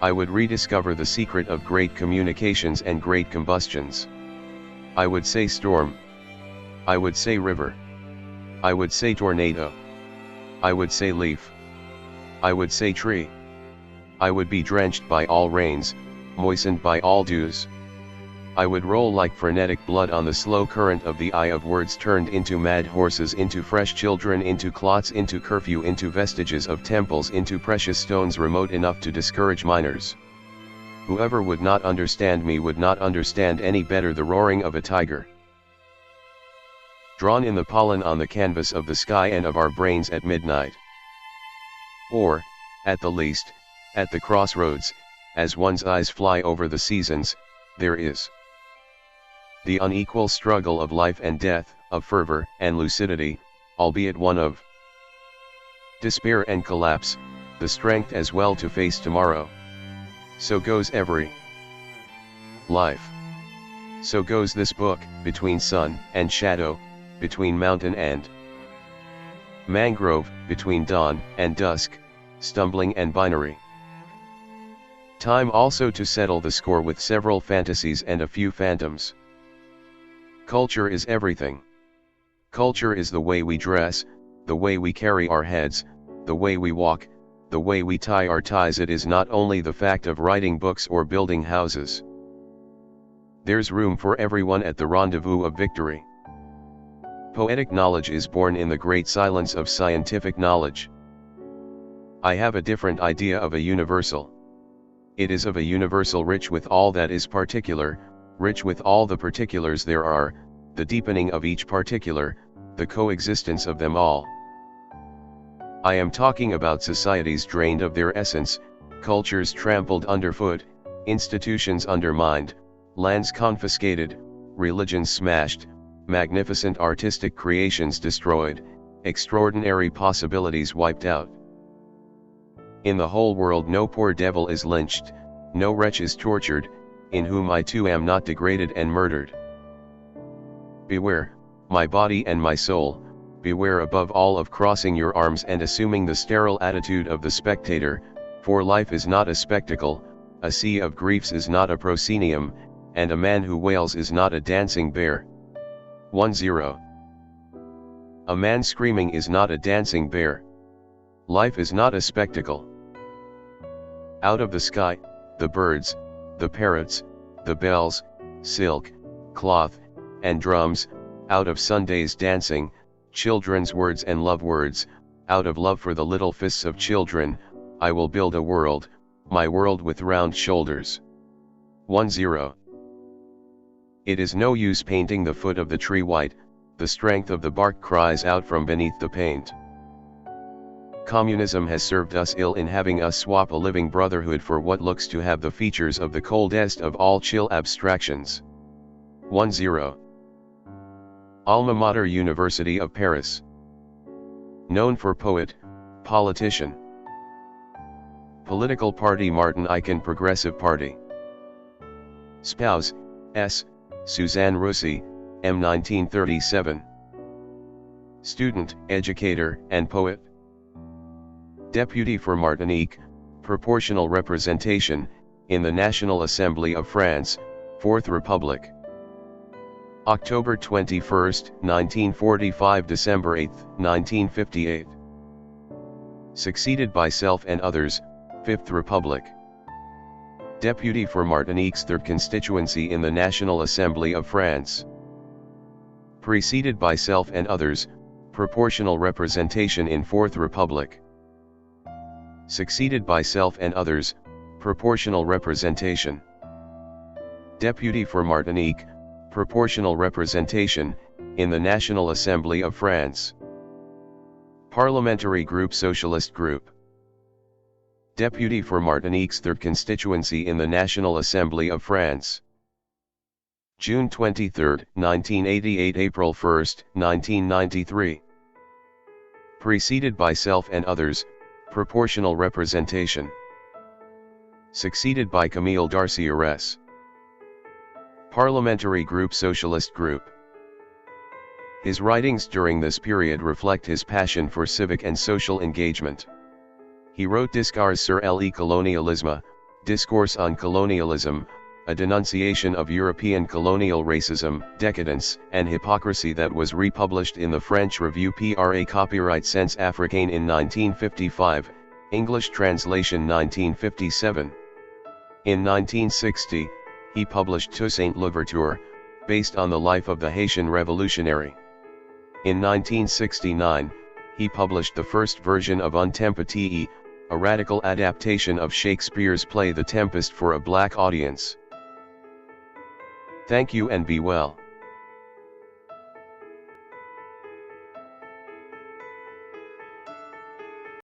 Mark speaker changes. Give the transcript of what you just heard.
Speaker 1: I would rediscover the secret of great communications and great combustions. I would say storm. I would say river. I would say tornado. I would say leaf. I would say tree. I would be drenched by all rains, moistened by all dews. I would roll like frenetic blood on the slow current of the eye of words, turned into mad horses, into fresh children, into clots, into curfew, into vestiges of temples, into precious stones remote enough to discourage miners. Whoever would not understand me would not understand any better the roaring of a tiger. Drawn in the pollen on the canvas of the sky and of our brains at midnight. Or, at the least, at the crossroads, as one's eyes fly over the seasons, there is the unequal struggle of life and death, of fervor and lucidity, albeit one of despair and collapse, the strength as well to face tomorrow. So goes every life. So goes this book, between sun and shadow, between mountain and mangrove, between dawn and dusk, stumbling and binary. Time also to settle the score with several fantasies and a few phantoms. Culture is everything. Culture is the way we dress, the way we carry our heads, the way we walk, the way we tie our ties. It is not only the fact of writing books or building houses. There's room for everyone at the rendezvous of victory. Poetic knowledge is born in the great silence of scientific knowledge. I have a different idea of a universal. It is of a universal rich with all that is particular, rich with all the particulars there are, the deepening of each particular, the coexistence of them all. I am talking about societies drained of their essence, cultures trampled underfoot, institutions undermined, lands confiscated, religions smashed, magnificent artistic creations destroyed, extraordinary possibilities wiped out. In the whole world no poor devil is lynched, no wretch is tortured, in whom I too am not degraded and murdered. Beware, my body and my soul, beware above all of crossing your arms and assuming the sterile attitude of the spectator, for life is not a spectacle, a sea of griefs is not a proscenium, and a man who wails is not a dancing bear. 10. A man screaming is not a dancing bear. Life is not a spectacle. Out of the sky, the birds, the parrots, the bells, silk, cloth, and drums, out of Sunday's dancing, children's words and love words, out of love for the little fists of children, I will build a world, my world with round shoulders. 10. It is no use painting the foot of the tree white, the strength of the bark cries out from beneath the paint. Communism has served us ill in having us swap a living brotherhood for what looks to have the features of the coldest of all chill abstractions. 10. Alma Mater, University of Paris. Known for poet, politician. Political party Martinican Progressive Party. Spouse, S. Suzanne Roussy, M. 1937. Student, educator, and poet. Deputy for Martinique, Proportional Representation, in the National Assembly of France, Fourth Republic. October 21, 1945 – December 8, 1958. Succeeded by Self and Others, Fifth Republic. Deputy for Martinique's 3rd constituency in the National Assembly of France. Preceded by Self and Others, Proportional Representation in Fourth Republic. Succeeded by Self and Others, Proportional Representation. Deputy for Martinique, Proportional Representation, in the National Assembly of France. Parliamentary Group Socialist Group. Deputy for Martinique's 3rd constituency in the National Assembly of France. June 23, 1988 – April 1, 1993. Preceded by Self and Others, Proportional Representation. Succeeded by Camille Darcy-Arès. Parliamentary Group Socialist Group. His writings during this period reflect his passion for civic and social engagement. He wrote Discours sur le colonialisme, Discourse on Colonialism, a denunciation of European colonial racism, decadence, and hypocrisy that was republished in the French Revue Pra Copyright Sense Africaine in 1955, English translation 1957. In 1960, he published Toussaint Louverture, based on the life of the Haitian revolutionary. In 1969, he published the first version of Un Temps Petit, a radical adaptation of Shakespeare's play The Tempest for a black audience. Thank you and be well.